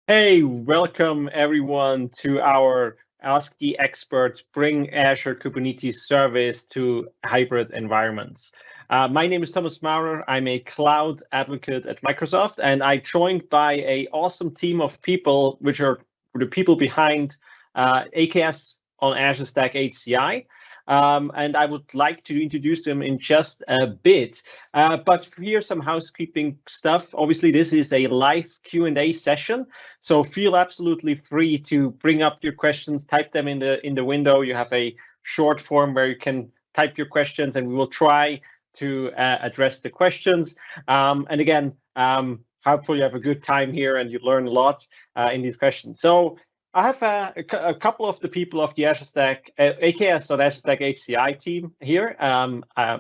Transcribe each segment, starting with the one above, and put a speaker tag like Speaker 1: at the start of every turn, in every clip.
Speaker 1: Hey, welcome everyone to our Ask the Experts Bring Azure Kubernetes Service to Hybrid Environments. My name is Thomas Maurer. I'm a cloud advocate at Microsoft, and I'm joined by an awesome team of people, which are the people behind AKS on Azure Stack HCI. And I would like to introduce them in just a bit. But here's some housekeeping stuff. Obviously, this is a live Q&A session, so feel absolutely free to bring up your questions, type them in the window. You have a short form where you can type your questions, and we will try to address the questions. And again, hopefully you have a good time here and you learn a lot in these questions. So I have a couple of the people of the Azure Stack, AKS or Azure Stack HCI team here.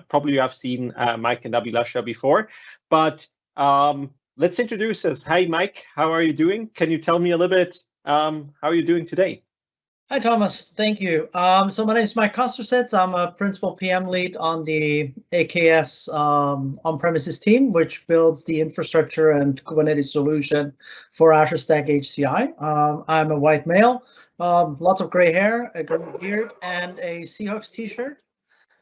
Speaker 1: Probably you have seen Mike and Meetbilasha before, but let's introduce us. Hi, Mike. How are you doing? Can you tell me a little bit how are you doing today?
Speaker 2: Hi, Thomas. Thank you. So my name is Mike Kostersitz. I'm a principal PM lead on the AKS on-premises team, which builds the infrastructure and Kubernetes solution for Azure Stack HCI. I'm a white male, lots of gray hair, a gray beard, and a Seahawks t-shirt,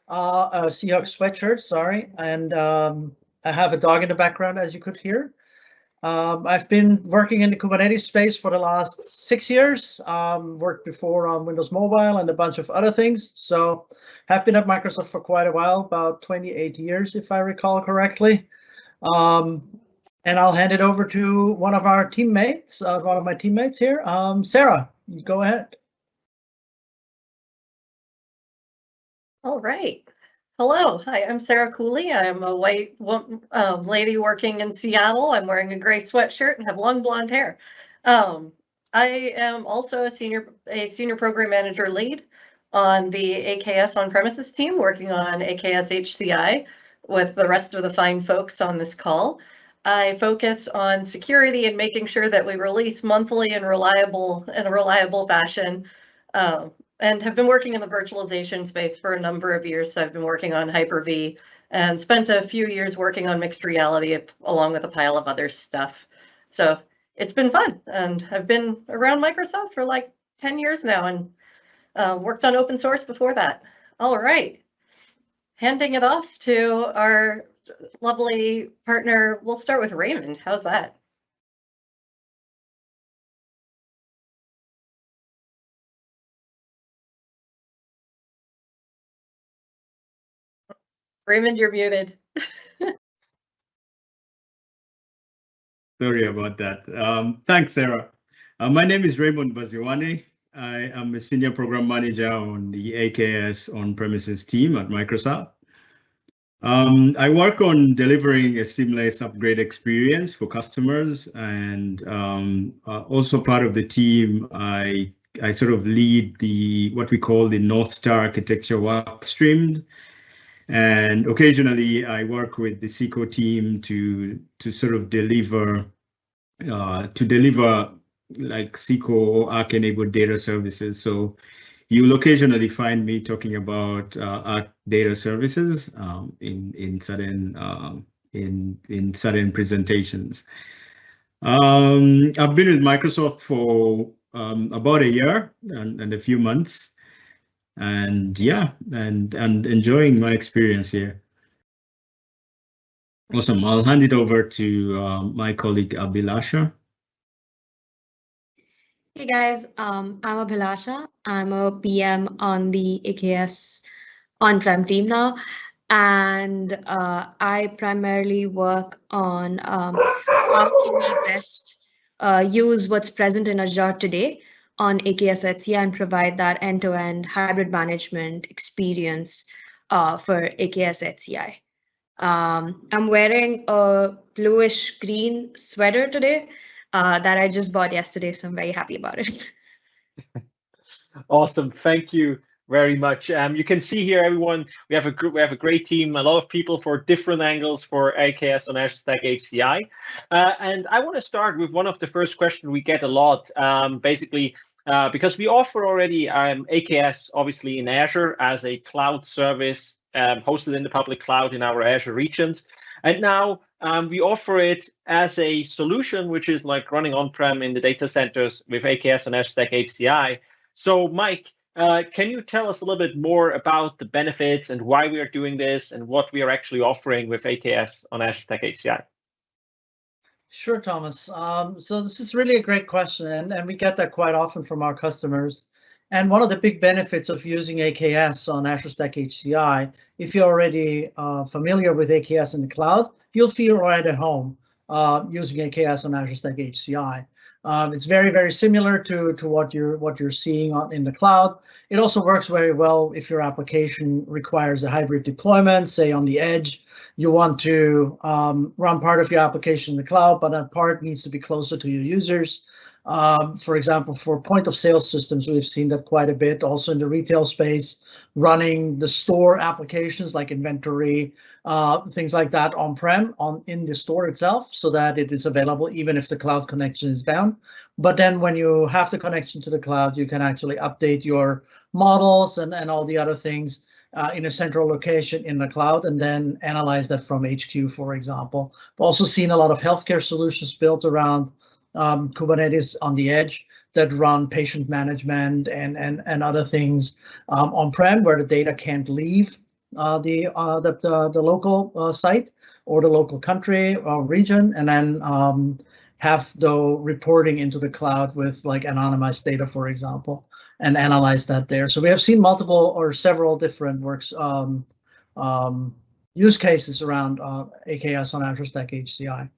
Speaker 2: a Seahawks sweatshirt, sorry. And I have a dog in the background, as you could hear. I've been working in the Kubernetes space for the last 6 years, worked before on Windows Mobile and a bunch of other things. So have been at Microsoft for quite a while, about 28 years, if I recall correctly. And I'll hand it over to one of our teammates, one of my teammates here, Sarah, go ahead.
Speaker 3: All right. Hello, hi, I'm Sarah Cooley. I'm a white lady working in Seattle. I'm wearing a gray sweatshirt and have long blonde hair. I am also a senior program manager lead on the AKS on-premises team, working on AKS HCI with the rest of the fine folks on this call. I focus on security and making sure that we release monthly and in a reliable fashion. And have been working in the virtualization space for a number of years. So I've been working on Hyper-V and spent a few years working on mixed reality along with a pile of other stuff. So it's been fun. And I've been around Microsoft for like 10 years now and worked on open source before that. All right. Handing it off to our lovely partner. We'll start with Raymond. How's that? Raymond, you're muted.
Speaker 4: Sorry about that. Thanks, Sarah. My name is Raymond Baziwane. I am a senior program manager on the AKS on-premises team at Microsoft. I work on delivering a seamless upgrade experience for customers, and also part of the team, I sort of lead what we call the North Star architecture work stream. And occasionally I work with the SQL team to sort of deliver like SQL or Arc enabled data services. So you'll occasionally find me talking about Arc data services in certain presentations. I've been with Microsoft for about a year and a few months. And yeah, and enjoying my experience here. Awesome. I'll hand it over to my colleague Meetbilasha.
Speaker 5: Hey guys, I'm Meetbilasha. I'm a PM on the AKS on-prem team now, and I primarily work on how can we best use what's present in Azure today on AKS HCI and provide that end-to-end hybrid management experience for AKS HCI. I'm wearing a bluish green sweater today that I just bought yesterday, so I'm very happy about it.
Speaker 1: Awesome, thank you very much. You can see here, everyone, we have a great team, a lot of people for different angles for AKS on Azure Stack HCI. And I want to start with one of the first questions we get a lot, basically, because we offer already AKS, obviously, in Azure as a cloud service hosted in the public cloud in our Azure regions. And now we offer it as a solution, which is like running on-prem in the data centers with AKS and Azure Stack HCI. So Mike, can you tell us a little bit more about the benefits and why we are doing this and what we are actually offering with AKS on Azure Stack HCI?
Speaker 2: Sure, Thomas. So this is really a great question, and we get that quite often from our customers. And one of the big benefits of using AKS on Azure Stack HCI, if you're already familiar with AKS in the cloud, you'll feel right at home using AKS on Azure Stack HCI. It's very, very similar to what you're seeing in the cloud. It also works very well if your application requires a hybrid deployment, say on the edge. You want to run part of your application in the cloud, but that part needs to be closer to your users. For example, for point of sale systems, we've seen that quite a bit. Also in the retail space, running the store applications like inventory, things like that on-prem in the store itself, so that it is available even if the cloud connection is down. But then when you have the connection to the cloud, you can actually update your models and all the other things in a central location in the cloud, and then analyze that from HQ, for example. We've also seen a lot of healthcare solutions built around Kubernetes on the edge that run patient management and other things on-prem, where the data can't leave the local site or the local country or region, and then have the reporting into the cloud with like anonymized data, for example, and analyze that there. So we have seen multiple or several different use cases around AKS on Azure Stack HCI.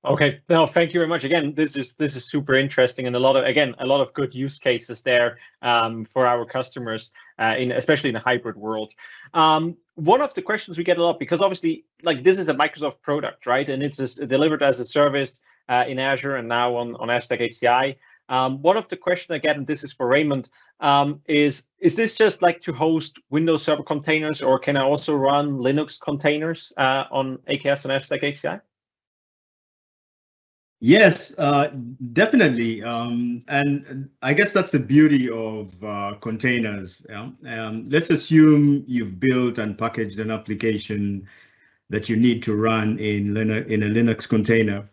Speaker 1: Okay, no, thank you very much. Again, this is super interesting, and a lot of good use cases there for our customers, especially in a hybrid world. One of the questions we get a lot, because obviously, like, this is a Microsoft product, right? And it's delivered as a service in Azure and now on Azure Stack HCI. One of the questions I get, and this is for Raymond, is this just like to host Windows Server containers, or can I also run Linux containers on AKS and Azure Stack HCI?
Speaker 4: Yes, definitely. And I guess that's the beauty of containers. Yeah? Let's assume you've built and packaged an application that you need to run in a Linux container.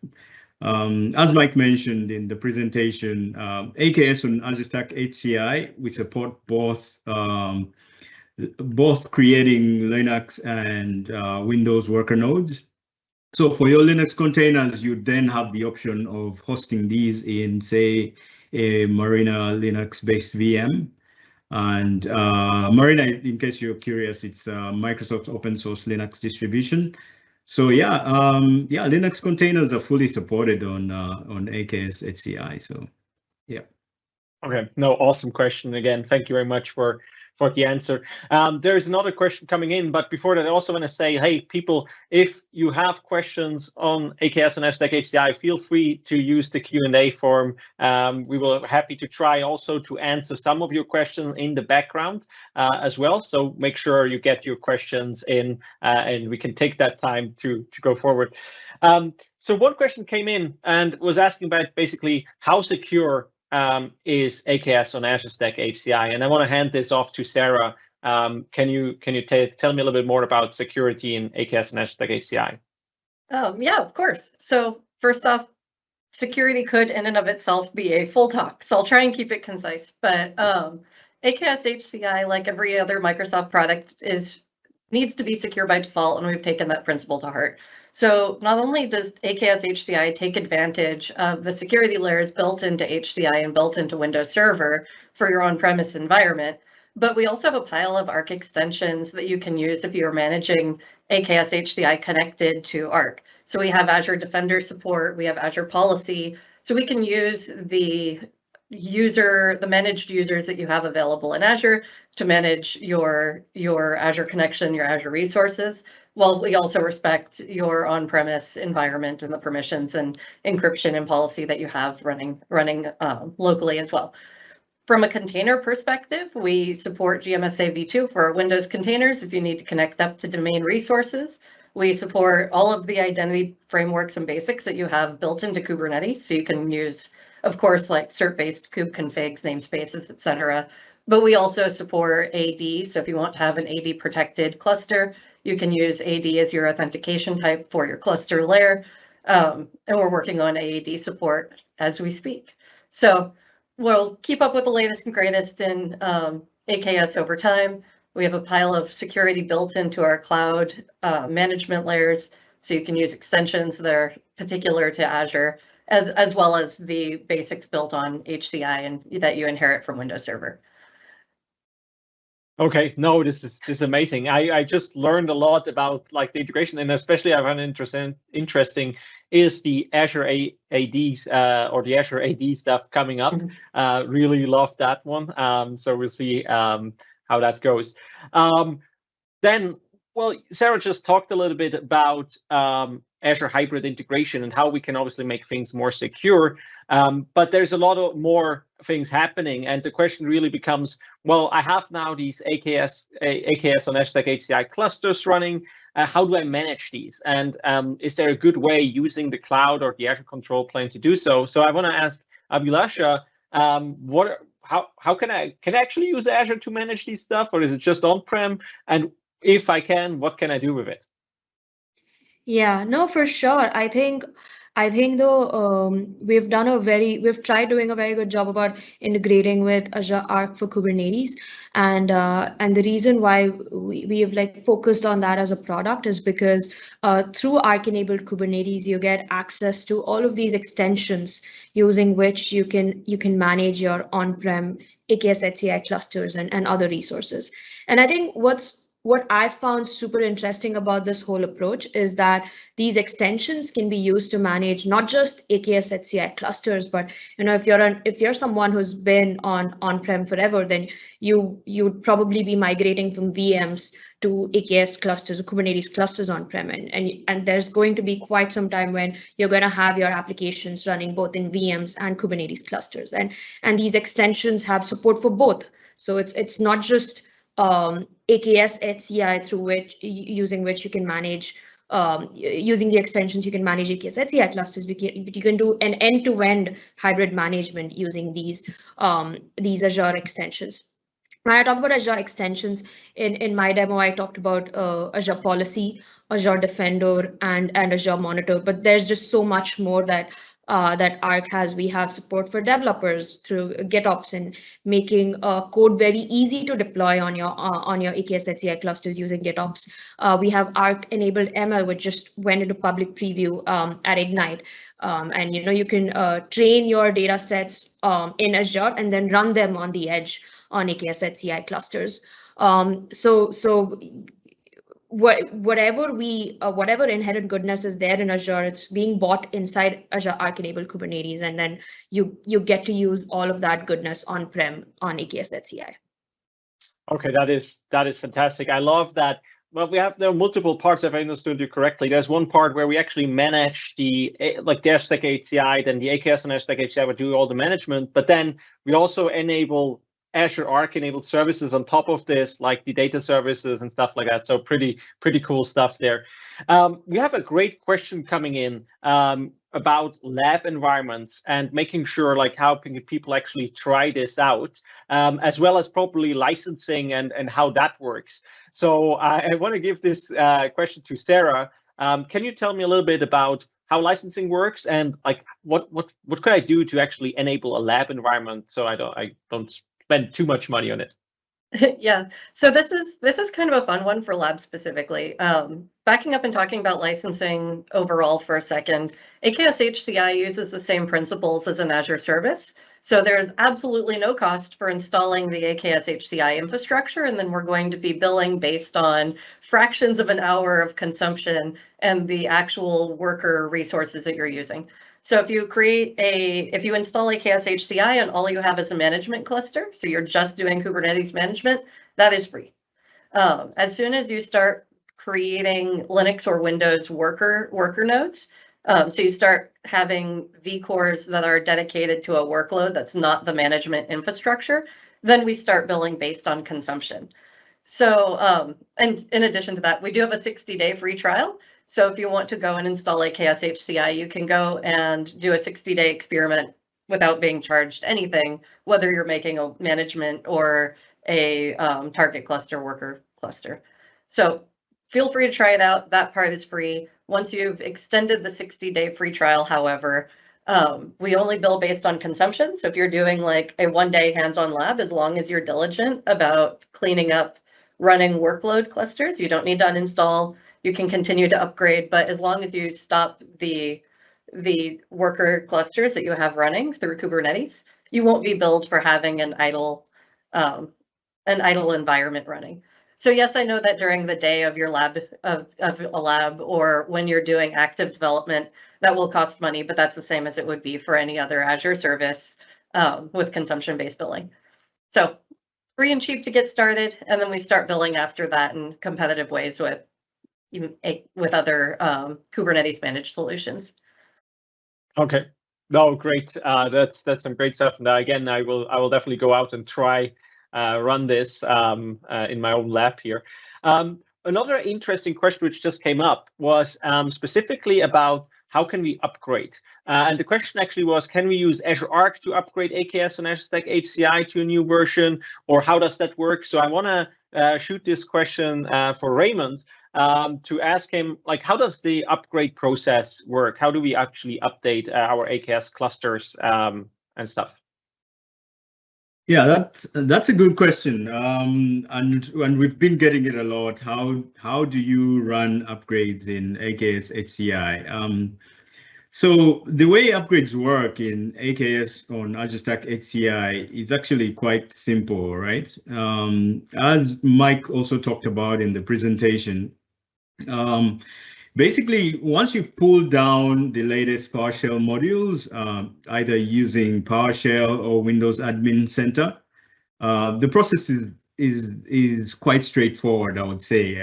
Speaker 4: As Mike mentioned in the presentation, AKS on Azure Stack HCI, we support both creating Linux and Windows worker nodes. So for your Linux containers, you then have the option of hosting these in, say, a Marina Linux-based VM. And Marina, in case you're curious, it's Microsoft's open source Linux distribution. So yeah, Linux containers are fully supported on AKS HCI. So yeah.
Speaker 1: Okay, no, awesome question again. Thank you very much for the answer. There is another question coming in, but before that, I also want to say, hey, people, if you have questions on AKS and Azure Stack HCI, feel free to use the Q&A form. We will be happy to try also to answer some of your questions in the background as well. So make sure you get your questions in, and we can take that time to go forward. So one question came in and was asking about basically how secure is AKS on Azure Stack HCI, and I want to hand this off to Sarah. Can you tell me a little bit more about security in AKS and Azure Stack HCI?
Speaker 3: Yeah, of course. So first off, security could in and of itself be a full talk, so I'll try and keep it concise. But AKS HCI, like every other Microsoft product, needs to be secure by default, and we've taken that principle to heart. So not only does AKS HCI take advantage of the security layers built into HCI and built into Windows Server for your on-premise environment, but we also have a pile of Arc extensions that you can use if you're managing AKS HCI connected to Arc. So we have Azure Defender support, we have Azure Policy, so we can use the managed users that you have available in Azure to manage your Azure connection, your Azure resources. Well, we also respect your on-premise environment and the permissions and encryption and policy that you have running locally as well. From a container perspective, we support GMSA v2 for Windows containers if you need to connect up to domain resources. We support all of the identity frameworks and basics that you have built into Kubernetes, so you can use, of course, like cert-based kube configs, namespaces, etc. but we also support AD. So if you want to have an AD protected cluster, you can use AD as your authentication type for your cluster layer. And we're working on AAD support as we speak. So we'll keep up with the latest and greatest in AKS over time. We have a pile of security built into our cloud management layers, so you can use extensions that are particular to Azure, as well as the basics built on HCI and that you inherit from Windows Server.
Speaker 1: Okay, no, this is amazing. I just learned a lot about like the integration, and especially I found interesting is the Azure ADs or the Azure AD stuff coming up. Really love that one. So we'll see how that goes. Then, well, Sarah just talked a little bit about Azure hybrid integration and how we can obviously make things more secure. But there's a lot of more things happening, and the question really becomes, well, I have now these AKS on Azure Stack HCI clusters running. How do I manage these? And is there a good way using the cloud or the Azure control plane to do so? So I want to ask Meetbilasha, how can I actually use Azure to manage these stuff, or is it just on-prem? And if I can, what can I do with it?
Speaker 5: Yeah, no, for sure. I think though we've tried doing a very good job about integrating with Azure Arc for Kubernetes, and the reason why we have like focused on that as a product is because through Arc enabled Kubernetes you get access to all of these extensions using which you can manage your on-prem AKS HCI clusters and other resources. And I think what I found super interesting about this whole approach is that these extensions can be used to manage not just AKS HCI clusters, but if you're someone who's been on-prem forever, then you'd probably be migrating from VMs to AKS clusters or Kubernetes clusters on-prem, and there's going to be quite some time when you're going to have your applications running both in VMs and Kubernetes clusters, and these extensions have support for both. So it's not just AKS HCI using which you can manage using the extensions you can manage AKS HCI clusters, but you can do an end-to-end hybrid management using these Azure extensions. When I talk about Azure extensions in my demo, I talked about Azure Policy, Azure Defender, and Azure Monitor, but there's just so much more that Arc has. We have support for developers through GitOps and making code very easy to deploy on your AKS HCI clusters using GitOps. We have Arc enabled ML, which just went into public preview at Ignite. And you can train your data sets in Azure and then run them on the edge on AKS HCI clusters. So whatever inherent goodness is there in Azure, it's being bought inside Azure Arc enabled Kubernetes, and then you get to use all of that goodness on-prem on AKS HCI. Okay,
Speaker 1: that is fantastic. I love that. Well, there are multiple parts, if I understood you correctly. There's one part where we actually manage the Azure Stack HCI, then the AKS on Azure Stack HCI would do all the management, but then we also enable Azure Arc enabled services on top of this, like the data services and stuff like that. So pretty cool stuff there. We have a great question coming in about lab environments and making sure like how can people actually try this out, as well as properly licensing and how that works. So I want to give this question to Sarah. Can you tell me a little bit about how licensing works and like what could I do to actually enable a lab environment so I don't spend too much money on it?
Speaker 3: Yeah, so this is kind of a fun one for labs specifically. Backing up and talking about licensing overall for a second, AKS HCI uses the same principles as an Azure service. So there's absolutely no cost for installing the AKS HCI infrastructure, and then we're going to be billing based on fractions of an hour of consumption and the actual worker resources that you're using. So if you install AKS HCI and all you have is a management cluster, so you're just doing Kubernetes management, that is free. As soon as you start creating Linux or Windows worker nodes, so you start having vCores that are dedicated to a workload that's not the management infrastructure, then we start billing based on consumption. So, and in addition to that, we do have a 60-day free trial. So if you want to go and install AKS HCI, you can go and do a 60-day experiment without being charged anything, whether you're making a management or a target cluster worker cluster. So feel free to try it out. That part is free. Once you've extended the 60-day free trial, however, we only bill based on consumption. So if you're doing like a 1-day hands-on lab, as long as you're diligent about cleaning up running workload clusters, you don't need to uninstall. You can continue to upgrade, but as long as you stop the worker clusters that you have running through Kubernetes, you won't be billed for having an idle environment running. So yes, I know that during the day of your lab of a lab, or when you're doing active development, that will cost money, but that's the same as it would be for any other Azure service with consumption-based billing. So free and cheap to get started, and then we start billing after that in competitive ways with other Kubernetes managed solutions.
Speaker 1: Okay, no, great. That's some great stuff. And again, I will definitely go out and try run this in my own lab here. Another interesting question which just came up was specifically about how can we upgrade? And the question actually was, can we use Azure Arc to upgrade AKS and Azure Stack HCI to a new version, or how does that work? So I want to shoot this question for Raymond to ask him, like, how does the upgrade process work? How do we actually update our AKS clusters and stuff?
Speaker 4: Yeah, that's a good question, and we've been getting it a lot. How do you run upgrades in AKS HCI? So the way upgrades work in AKS on Azure Stack HCI is actually quite simple, right? As Mike also talked about in the presentation, basically, once you've pulled down the latest PowerShell modules, either using PowerShell or Windows Admin Center, the process is quite straightforward, I would say,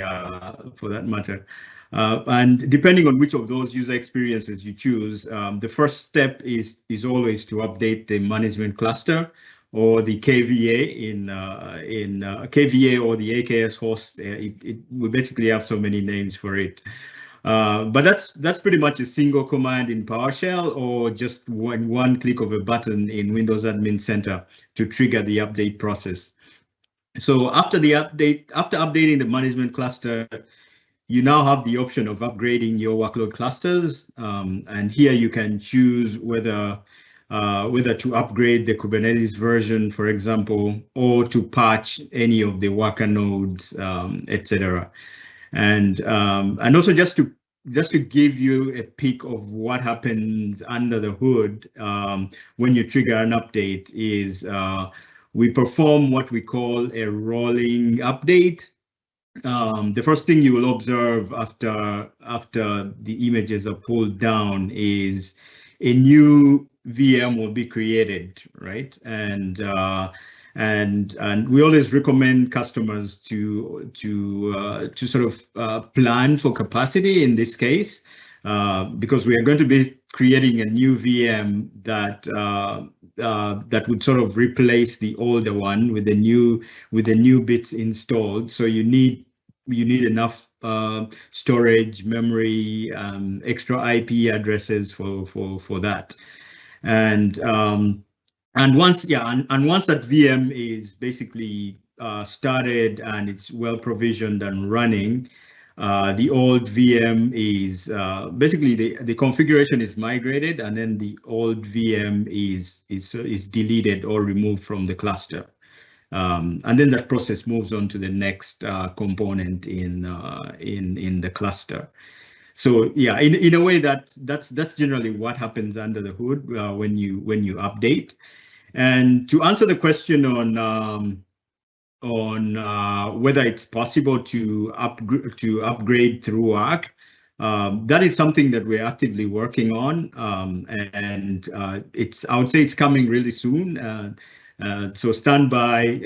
Speaker 4: for that matter. And depending on which of those user experiences you choose, the first step is always to update the management cluster or the KVA in KVA or the AKS host. We basically have so many names for it. But that's pretty much a single command in PowerShell, or just one click of a button in Windows Admin Center to trigger the update process. So after updating the management cluster, you now have the option of upgrading your workload clusters, and here you can choose whether to upgrade the Kubernetes version, for example, or to patch any of the worker nodes, etc. And also just to give you a peek of what happens under the hood when you trigger an update is we perform what we call a rolling update. The first thing you will observe after the images are pulled down is a new VM will be created, right? And we always recommend customers to sort of plan for capacity in this case, because we are going to be creating a new VM that would sort of replace the older one with the new bits installed. So you need enough storage, memory, extra IP addresses for that, and once that VM is basically started and it's well provisioned and running, the old VM is basically the configuration is migrated, and then the old VM is deleted or removed from the cluster, and then that process moves on to the next component in the cluster. So yeah, in a way that's generally what happens under the hood when you update. And to answer the question on whether it's possible to upgrade through Arc, that is something that we're actively working on, and I would say it's coming really soon. So stand by.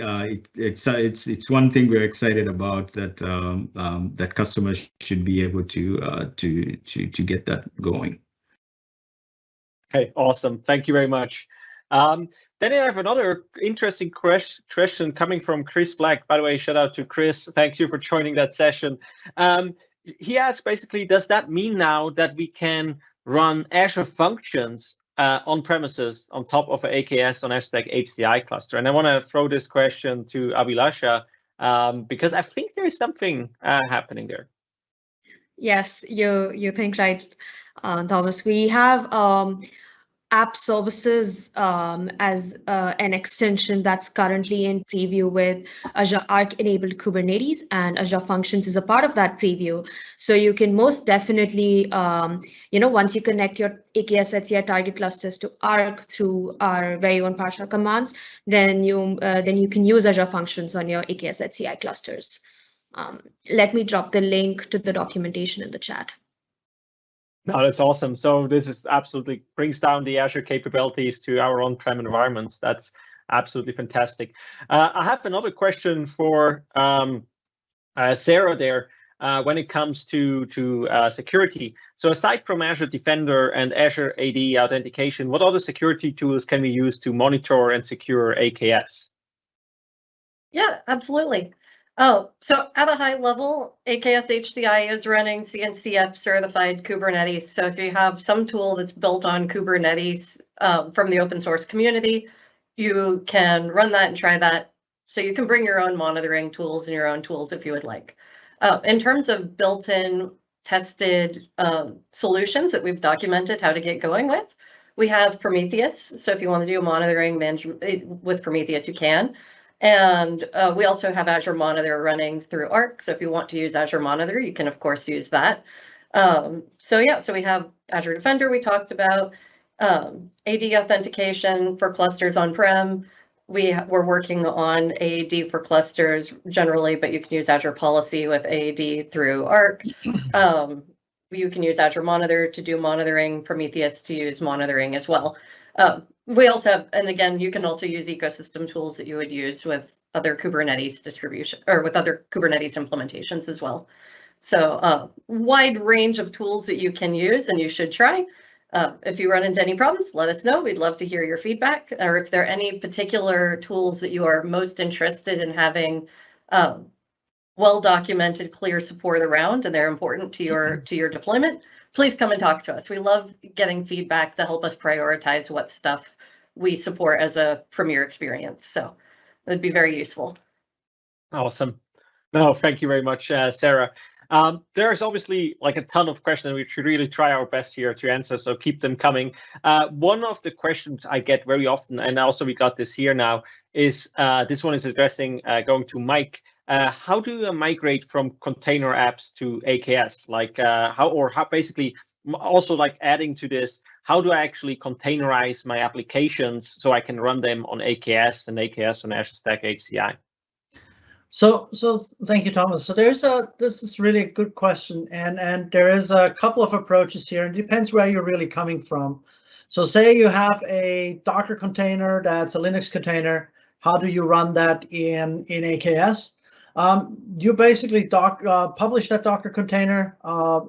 Speaker 4: It's one thing we're excited about, that customers should be able to get that going.
Speaker 1: Okay, awesome. Thank you very much. Then I have another interesting question coming from Chris Black. By the way, shout out to Chris. Thank you for joining that session. He asks basically, does that mean now that we can run Azure Functions on-premises on top of an AKS on Azure Stack HCI cluster? And I want to throw this question to Meetbilasha because I think there is something happening there.
Speaker 5: Yes, you think right, Thomas. We have app services as an extension that's currently in preview with Azure Arc enabled Kubernetes, and Azure Functions is a part of that preview. So you can most definitely, once you connect your AKS HCI target clusters to Arc through our very own PowerShell commands, then you can use Azure Functions on your AKS HCI clusters. Let me drop the link to the documentation in the chat.
Speaker 1: No, that's awesome. So this is absolutely brings down the Azure capabilities to our on-prem environments. That's absolutely fantastic. I have another question for Sarah there when it comes to security. So aside from Azure Defender and Azure AD authentication, what other security tools can we use to monitor and secure AKS?
Speaker 3: Yeah, absolutely. Oh, so at a high level, AKS HCI is running CNCF certified Kubernetes. So if you have some tool that's built on Kubernetes from the open source community, you can run that and try that. So you can bring your own monitoring tools and your own tools if you would like. In terms of built-in tested solutions that we've documented how to get going with, we have Prometheus. So if you want to do monitoring management with Prometheus, you can. And we also have Azure Monitor running through Arc. So if you want to use Azure Monitor, you can, of course, use that. So we have Azure Defender we talked about, AD authentication for clusters on-prem. We're working on AD for clusters generally, but you can use Azure Policy with AD through Arc. You can use Azure Monitor to do monitoring, Prometheus to use monitoring as well. We also have, and again, you can also use ecosystem tools that you would use with other Kubernetes distribution or with other Kubernetes implementations as well. So wide range of tools that you can use and you should try. If you run into any problems, let us know. We'd love to hear your feedback, or if there are any particular tools that you are most interested in having well-documented, clear support around, and they're important to your deployment, please come and talk to us. We love getting feedback to help us prioritize what stuff we support as a premier experience. So it'd be very useful. Awesome.
Speaker 1: No, thank you very much, Sarah. There's obviously like a ton of questions. We should really try our best here to answer, so keep them coming. One of the questions I get very often, and also we got this here now, is this one is addressing going to Mike. How do you migrate from container apps to AKS? Like how basically also like adding to this, how do I actually containerize my applications so I can run them on AKS and AKS on Azure Stack HCI?
Speaker 2: So thank you, Thomas. So this is really a good question, and there is a couple of approaches here, and it depends where you're really coming from. So say you have a Docker container that's a Linux container. How do you run that in AKS? You basically publish that Docker container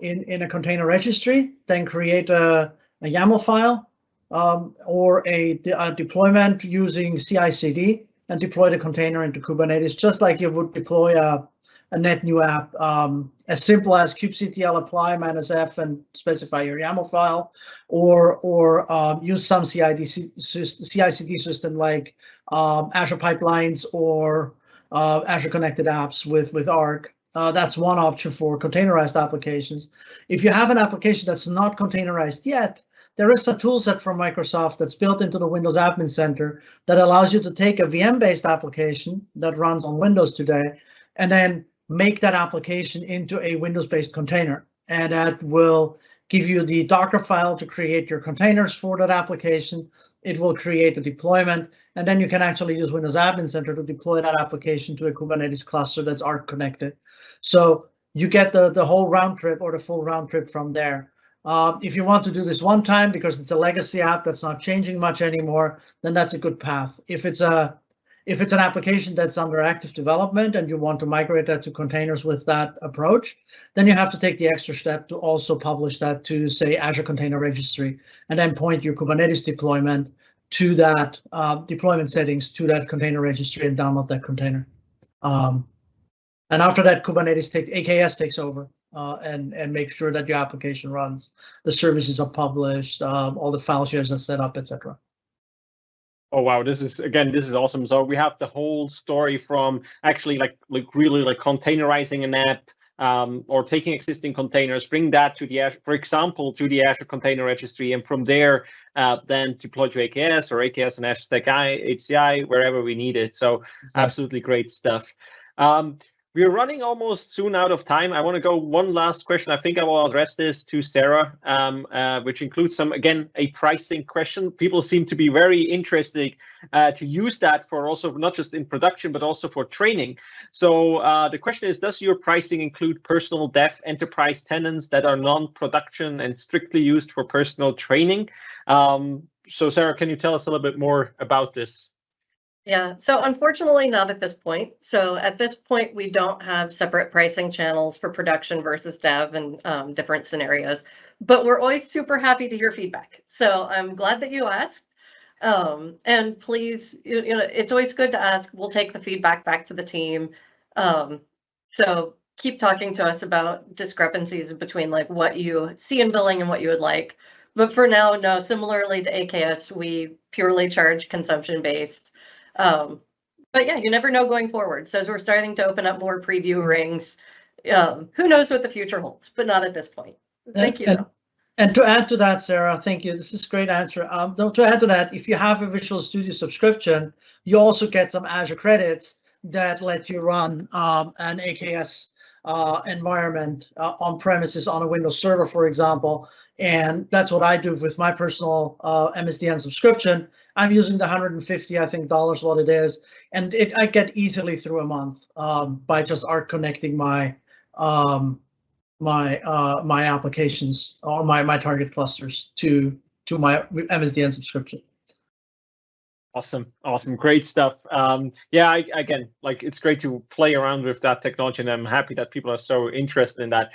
Speaker 2: in a container registry, then create a YAML file or a deployment using CI/CD and deploy the container into Kubernetes, just like you would deploy a net new app, as simple as kubectl apply -f and specify your YAML file, or use some CI/CD system like Azure Pipelines or Azure Connected Apps with Arc. That's one option for containerized applications. If you have an application that's not containerized yet, there is a toolset from Microsoft that's built into the Windows Admin Center that allows you to take a VM-based application that runs on Windows today and then make that application into a Windows-based container. And that will give you the Docker file to create your containers for that application. It will create the deployment, and then you can actually use Windows Admin Center to deploy that application to a Kubernetes cluster that's Arc connected. So you get the whole round trip or the full round trip from there. If you want to do this one time because it's a legacy app that's not changing much anymore, then that's a good path. If it's an application that's under active development and you want to migrate that to containers with that approach, then you have to take the extra step to also publish that to, say, Azure Container Registry, and then point your Kubernetes deployment to that deployment settings to that container registry and download that container. And after that, AKS takes over and make sure that your application runs, the services are published, all the file shares are set up, etc.
Speaker 1: Oh wow, this is awesome. So we have the whole story from actually like really like containerizing an app, or taking existing containers, bring that to the Azure, for example, to the Azure Container Registry, and from there then deploy to AKS or AKS and Azure Stack HCI wherever we need it. So exactly. Absolutely great stuff. We're running almost soon out of time. I want to go one last question. I think I will address this to Sarah, which includes a pricing question. People seem to be very interested to use that for also not just in production, but also for training. So the question is, does your pricing include personal dev enterprise tenants that are non-production and strictly used for personal training? So Sarah, can you tell us a little bit more about this?
Speaker 3: Yeah, so unfortunately not at this point. So at this point, we don't have separate pricing channels for production versus dev and different scenarios, but we're always super happy to hear feedback. So I'm glad that you asked. And please, it's always good to ask. We'll take the feedback back to the team. So keep talking to us about discrepancies between like what you see in billing and what you would like. But for now, no, similarly to AKS, we purely charge consumption-based. But yeah, you never know going forward. So as we're starting to open up more preview rings, who knows what the future holds, but not at this point. Thank you.
Speaker 2: And to add to that, Sarah, thank you. This is a great answer. To add to that, if you have a Visual Studio subscription, you also get some Azure credits that let you run an AKS environment on premises on a Windows server, for example. And that's what I do with my personal MSDN subscription. I'm using the $150, I think, what it is, and I get easily through a month by just Arc connecting my my applications or my target clusters to my MSDN subscription.
Speaker 1: Awesome, great stuff. Yeah, again, like it's great to play around with that technology, and I'm happy that people are so interested in that.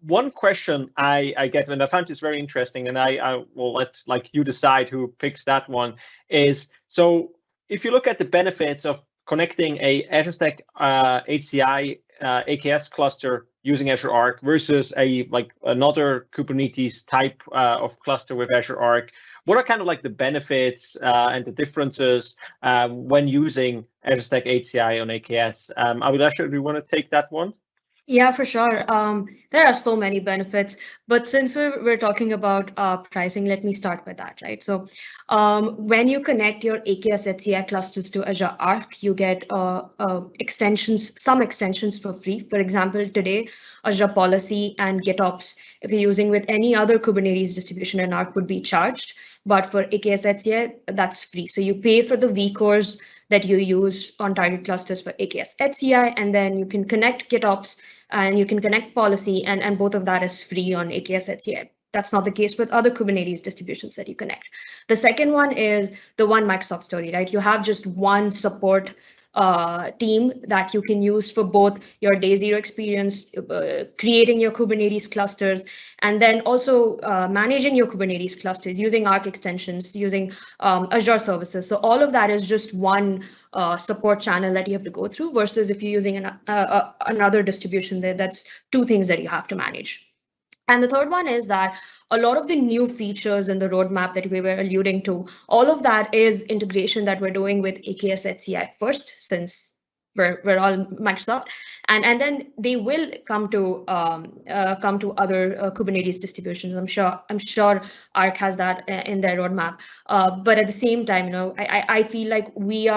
Speaker 1: One question I get, and I found this very interesting, and I will let like you decide who picks that one, is so if you look at the benefits of connecting a Azure Stack HCI AKS cluster using Azure Arc versus another Kubernetes type of cluster with Azure Arc, what are kind of like the benefits and the differences when using Azure Stack HCI on AKS? Meetbilasha, do you want to take that one?
Speaker 5: Yeah, for sure. There are so many benefits, but since we're talking about pricing, let me start with that, right? So when you connect your AKS HCI clusters to Azure Arc, you get some extensions for free. For example, today, Azure Policy and GitOps, if you're using with any other Kubernetes distribution in Arc, would be charged. But for AKS HCI, that's free. So you pay for the vCores that you use on target clusters for AKS HCI, and then you can connect GitOps and you can connect policy, and both of that is free on AKS HCI. That's not the case with other Kubernetes distributions that you connect. The second one is the one Microsoft story, right? You have just one support team that you can use for both your day zero experience, creating your Kubernetes clusters, and then also managing your Kubernetes clusters using Arc extensions, using Azure services. So all of that is just one support channel that you have to go through, versus if you're using another distribution, that's two things that you have to manage. And the third one is that a lot of the new features in the roadmap that we were alluding to, all of that is integration that we're doing with AKS HCI first, since we're all Microsoft, and then they will come to other Kubernetes distributions. I'm sure Arc has that in their roadmap. But at the same time, I feel like we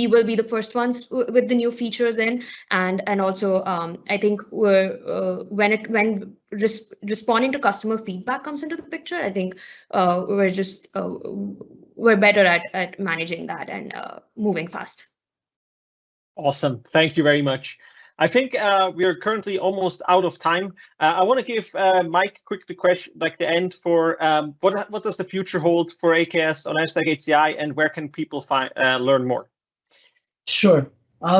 Speaker 5: will be the first ones with the new features in, and also I think when responding to customer feedback comes into the picture, I think we're better at managing that and moving fast.
Speaker 1: Awesome. Thank you very much. I think we are currently almost out of time. I want to give Mike quick the question, like the end for what does the future hold for AKS on Azure Stack HCI, and where can people learn more?
Speaker 2: Sure.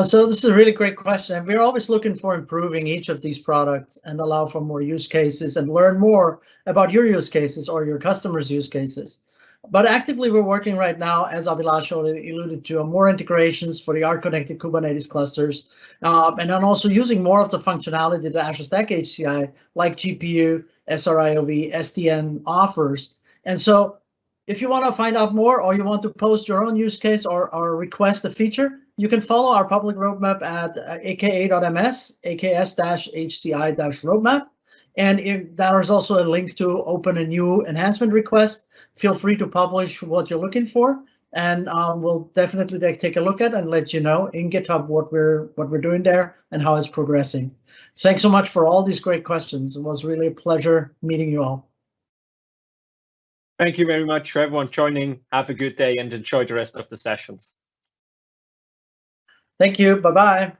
Speaker 2: So this is a really great question. And we're always looking for improving each of these products and allow for more use cases and learn more about your use cases or your customers' use cases. But actively, we're working right now, as Abhilash already alluded to, on more integrations for the Arc connected Kubernetes clusters, and then also using more of the functionality that Azure Stack HCI, like GPU, SRIOV, SDN offers. And so if you want to find out more, or you want to post your own use case or request a feature, you can follow our public roadmap at aka.ms, AKS-HCI-roadmap. And if there is also a link to open a new enhancement request, feel free to publish what you're looking for, and we'll definitely take a look at and let you know in GitHub what we're doing there and how it's progressing. Thanks so much for all these great questions. It was really a pleasure meeting you all.
Speaker 1: Thank you very much for everyone joining. Have a good day and enjoy the rest of the sessions.
Speaker 2: Thank you. Bye-bye.